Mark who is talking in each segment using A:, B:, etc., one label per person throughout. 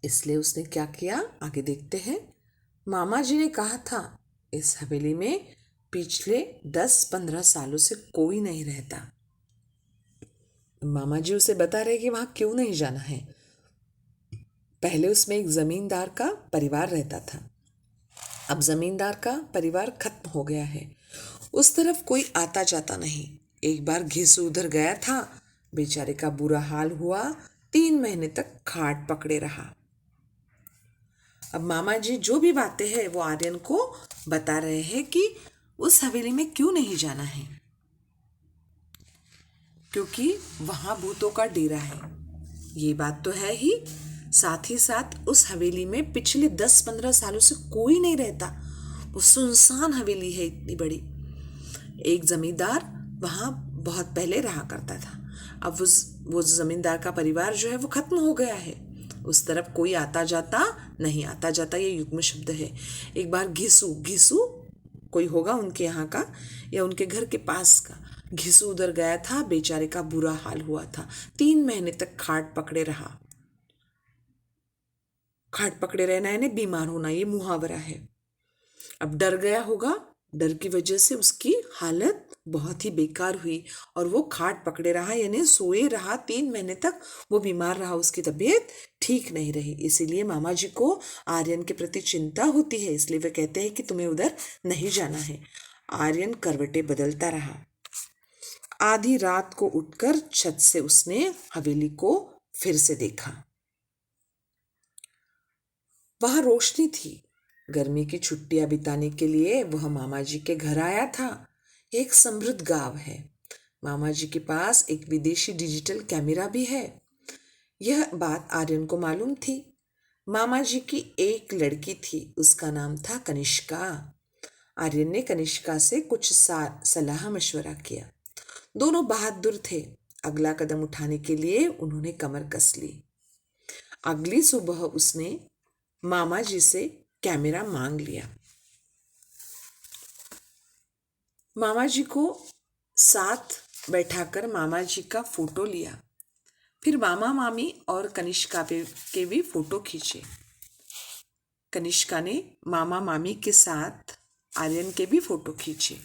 A: इसलिए उसने क्या किया, आगे देखते हैं। मामा जी ने कहा था इस हवेली में पिछले 10-15 सालों से कोई नहीं रहता। मामा जी उसे बता रहे कि वहां क्यों नहीं जाना है। पहले उसमें एक जमींदार का परिवार रहता था, अब जमींदार का परिवार खत्म हो गया है, उस तरफ कोई आता जाता नहीं। एक बार घिसू उधर गया था, बेचारे का बुरा हाल हुआ, 3 महीने तक खाट पकड़े रहा। अब मामा जी जो भी बातें हैं वो आर्यन को बता रहे हैं कि उस हवेली में क्यों नहीं जाना है, क्योंकि वहां भूतों का डेरा है। ये बात तो है ही, साथ ही साथ उस हवेली में पिछले 10-15 सालों से कोई नहीं रहता। वो सुनसान हवेली है इतनी बड़ी। एक जमींदार वहां बहुत पहले रहा करता था, अब वो जमींदार का परिवार जो है वो खत्म हो गया है। उस तरफ कोई आता जाता नहीं, आता जाता ये युग्म शब्द है। एक बार घिसू घिसू कोई होगा उनके यहाँ का या उनके घर के पास का, घिसू उधर गया था, बेचारे का बुरा हाल हुआ था, 3 महीने तक खाट पकड़े रहा। खाट पकड़े रहना यानी बीमार होना, ये मुहावरा है। अब डर गया होगा, डर की वजह से उसकी हालत बहुत ही बेकार हुई और वो खाट पकड़े रहा यानी सोए रहा 3 महीने तक। वो बीमार रहा, उसकी तबीयत ठीक नहीं रही। इसीलिए मामा जी को आर्यन के प्रति चिंता होती है, इसलिए वे कहते हैं कि तुम्हें उधर नहीं जाना है। आर्यन करवटें बदलता रहा। आधी रात को उठकर छत से उसने हवेली को फिर से देखा। वहां रोशनी थी। गर्मी की छुट्टियां बिताने के लिए वह मामा जी के घर आया था। एक समृद्ध गांव है। मामा जी के पास एक विदेशी डिजिटल कैमरा भी है। यह बात आर्यन को मालूम थी। मामा जी की एक लड़की थी, उसका नाम था कनिष्का। आर्यन ने कनिष्का से कुछ सलाह मशवरा किया। दोनों बहादुर थे। अगला कदम उठाने के लिए उन्होंने कमर कस ली। अगली सुबह उसने मामा जी से कैमरा मांग लिया। मामा जी को साथ बैठाकर मामा जी का फोटो लिया। फिर मामा मामी और कनिष्का के भी फोटो खींचे। कनिष्का ने मामा मामी के साथ आर्यन के भी फोटो खींचे।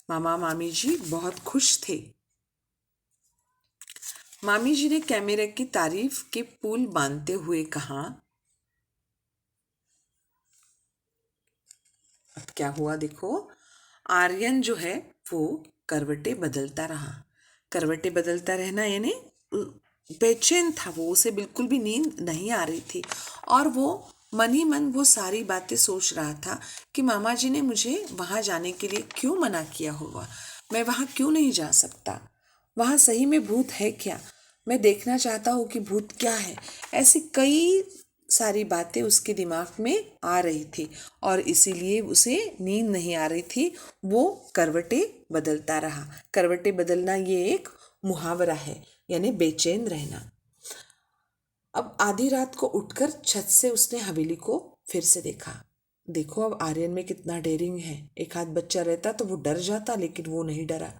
A: मामा मामी जी बहुत खुश थे। मामी जी ने कैमरे की तारीफ के पुल बांधते हुए कहा। अब क्या हुआ देखो, आर्यन जो है वो करवटें बदलता रहा। करवटें बदलता रहना यानी बेचैन था वो, उसे बिल्कुल भी नींद नहीं आ रही थी और वो मन ही मन वो सारी बातें सोच रहा था कि मामा जी ने मुझे वहां जाने के लिए क्यों मना किया होगा, मैं वहां क्यों नहीं जा सकता, वहां सही में भूत है क्या, मैं देखना चाहता हूँ कि भूत क्या है। ऐसी कई सारी बातें उसके दिमाग में आ रही थी और इसीलिए उसे नींद नहीं आ रही थी। वो करवटें बदलता रहा। करवटें बदलना ये एक मुहावरा है यानी बेचैन रहना। अब आधी रात को उठकर छत से उसने हवेली को फिर से देखा। देखो अब आर्यन में कितना डेयरिंग है। एक आध बच्चा रहता तो वो डर जाता, लेकिन वो नहीं डरा।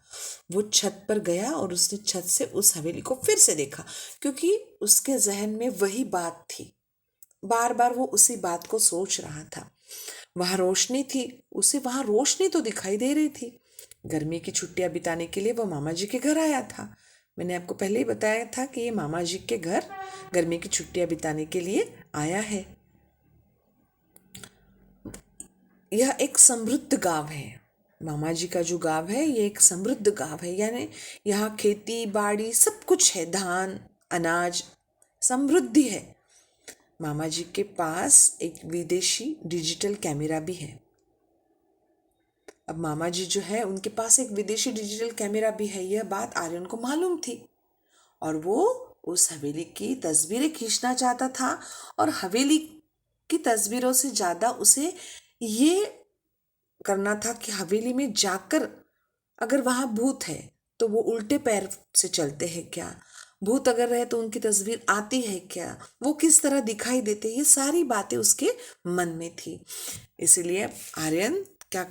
A: वो छत पर गया और उसने छत से उस हवेली को फिर से देखा, क्योंकि उसके जहन में वही बात थी। बार बार वो उसी बात को सोच रहा था। वहां रोशनी थी, उसे वहां रोशनी तो दिखाई दे रही थी। गर्मी की छुट्टियां बिताने के लिए वो मामा जी के घर आया था। मैंने आपको पहले ही बताया था कि ये मामा जी के घर गर्मी की छुट्टियां बिताने के लिए आया है। यह एक समृद्ध गांव है। मामा जी का जो गांव है ये एक समृद्ध गांव है, यानी यहाँ खेती बाड़ी सब कुछ है, धान अनाज समृद्धि है। मामा जी के पास एक विदेशी डिजिटल कैमरा भी है। अब मामा जी जो है उनके पास एक विदेशी डिजिटल कैमरा भी है, यह बात आर्यन को मालूम थी और वो उस हवेली की तस्वीरें खींचना चाहता था। और हवेली की तस्वीरों से ज़्यादा उसे ये करना था कि हवेली में जाकर अगर वहाँ भूत है तो वो उल्टे पैर से चलते हैं क्या, भूत अगर रहे तो उनकी तस्वीर आती है क्या, वो किस तरह दिखाई देते, ये सारी बातें उसके मन में थी। इसीलिए आर्यन क्या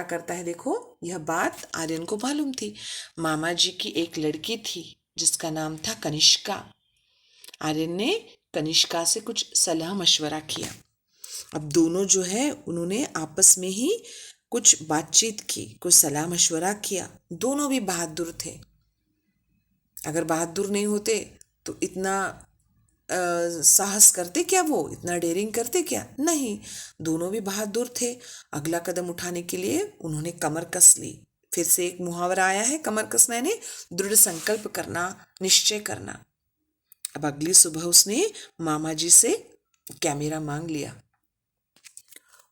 A: करता है देखो, यह बात आर्यन को मालूम थी। मामा जी की एक लड़की थी जिसका नाम था कनिष्का। आर्यन ने कनिष्का से कुछ सलाह मशवरा किया। अब दोनों जो है उन्होंने आपस में ही कुछ बातचीत की, कुछ सलाह मशवरा किया। दोनों भी बहादुर थे। अगर बहादुर नहीं होते तो इतना साहस करते क्या, वो इतना डेयरिंग करते क्या? नहीं, दोनों भी बहादुर थे। अगला कदम उठाने के लिए उन्होंने कमर कस ली। फिर से एक मुहावरा आया है, कमर कसना यानी दृढ़ संकल्प करना, निश्चय करना। अब अगली सुबह उसने मामा जी से कैमरा मांग लिया।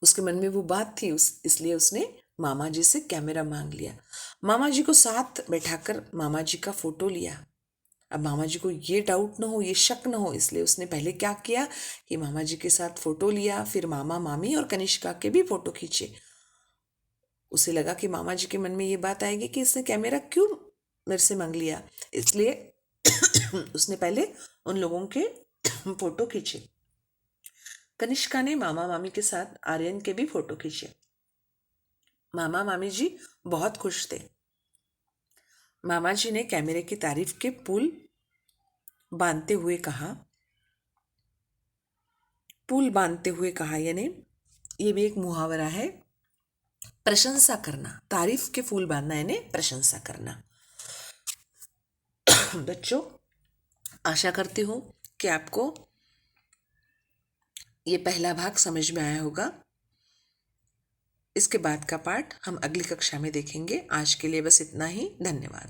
A: उसके मन में वो बात थी, इसलिए उसने मामा जी से कैमरा मांग लिया। मामा जी को साथ बैठाकर मामा जी का फोटो लिया। अब मामा जी को ये डाउट ना हो, ये शक ना हो, इसलिए उसने पहले क्या किया कि मामा जी के साथ फोटो लिया, फिर मामा मामी और कनिष्का के भी फोटो खींचे। उसे लगा कि मामा जी के मन में ये बात आएगी कि इसने कैमरा क्यों मेरे से मांग लिया, इसलिए उसने पहले उन लोगों के फोटो खींचे। कनिष्का ने मामा मामी के साथ आर्यन के भी फोटो खींचे। मामा मामी जी बहुत खुश थे। मामा जी ने कैमरे की तारीफ के पुल बांधते हुए कहा, यानी ये भी एक मुहावरा है, प्रशंसा करना। तारीफ के फूल बांधना यानी प्रशंसा करना। बच्चों, आशा करती हूँ कि आपको ये पहला भाग समझ में आया होगा। इसके बाद का पाठ हम अगली कक्षा में देखेंगे। आज के लिए बस इतना ही। धन्यवाद।